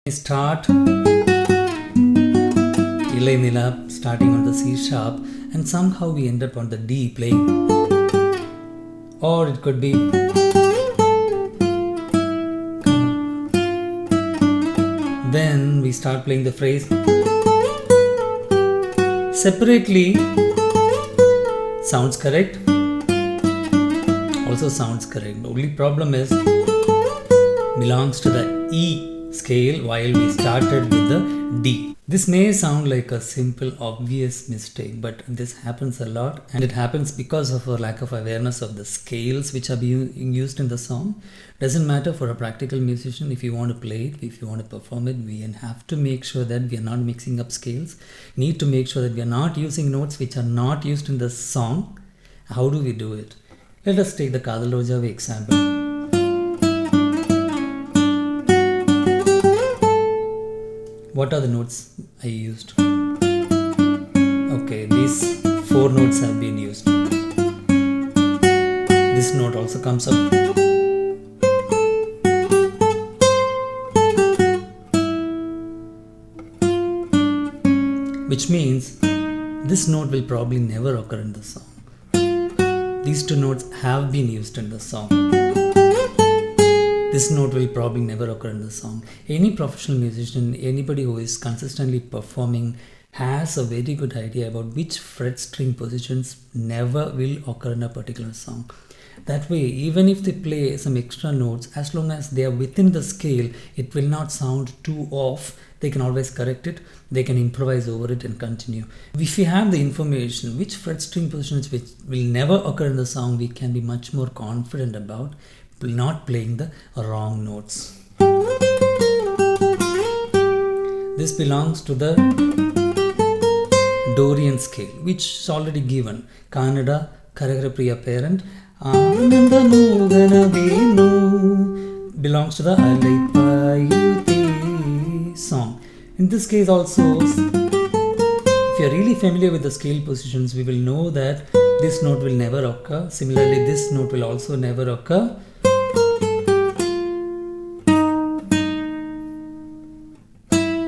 Start Ilay Nila starting on the C sharp and somehow we end up on the D playing, or it could be then we start playing the phrase separately. Sounds correct, also sounds correct. The only problem is belongs to the E scale while we started with the D. This may sound like a simple obvious mistake, but this happens a lot, and it happens because of our lack of awareness of the scales which are being used in the song. Doesn't matter for a practical musician. If you want to play it, if you want to perform it, we have to make sure that we are not mixing up scales. Need to make sure that we are not using notes which are not used in the song. How do we do it? Let us take the Kadal Rojavi example. What are the notes I used? Okay, these 4 notes have been used. This note also comes up. Which means this note will probably never occur in the song. These 2 notes have been used in the song. This note will probably never occur in the song. Any professional musician, anybody who is consistently performing has a very good idea about which fret string positions never will occur in a particular song. That way, even if they play some extra notes, as long as they are within the scale, it will not sound too off. They can always correct it. They can improvise over it and continue. If we have the information which fret string positions which will never occur in the song, we can be much more confident about not playing the wrong notes. This belongs to the Dorian scale, which is already given. Kannada, Karagarapriya parent, belongs to the Alaipayuthi song. In this case also, if you are really familiar with the scale positions, we will know that this note will never occur. Similarly, this note will also never occur.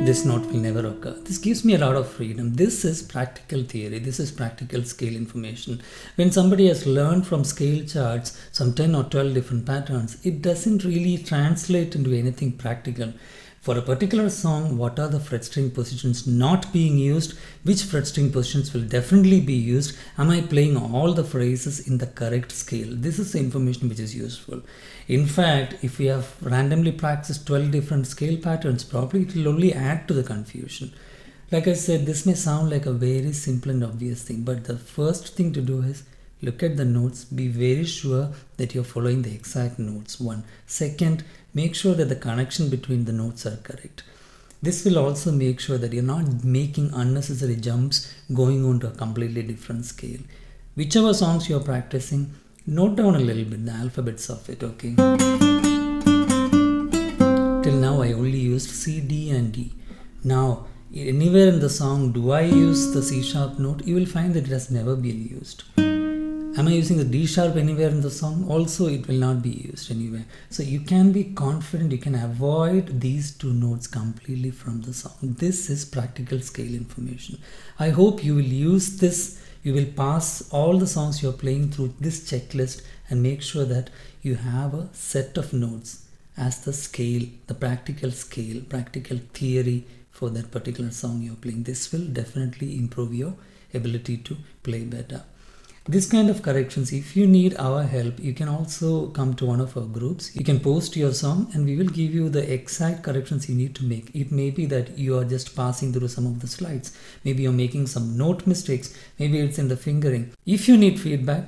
This note will never occur. This gives me a lot of freedom. This is practical theory. This is practical scale information. When somebody has learned from scale charts some 10 or 12 different patterns, it doesn't really translate into anything practical. For a particular song, what are the fret string positions not being used? Which fret string positions will definitely be used? Am I playing all the phrases in the correct scale? This is the information which is useful. In fact, if we have randomly practiced 12 different scale patterns, probably it will only add to the confusion. Like I said, this may sound like a very simple and obvious thing, but the first thing to do is look at the notes, be very sure that you're following the exact notes. 1. Second, make sure that the connection between the notes are correct. This will also make sure that you're not making unnecessary jumps going on to a completely different scale. Whichever songs you're practicing, note down a little bit the alphabets of it, okay? Till now I only used C, D and D. Now, anywhere in the song, do I use the C sharp note? You will find that it has never been used. Am I using the D sharp anywhere in the song? Also, it will not be used anywhere. So you can be confident, you can avoid these 2 notes completely from the song. This is practical scale information. I hope you will use this. You will pass all the songs you're playing through this checklist and make sure that you have a set of notes as the scale, the practical scale, practical theory for that particular song you're playing. This will definitely improve your ability to play better. This kind of corrections, if you need our help, you can also come to one of our groups. You can post your song and we will give you the exact corrections you need to make. It may be that you are just passing through some of the slides. Maybe you're making some note mistakes. Maybe it's in the fingering. If you need feedback,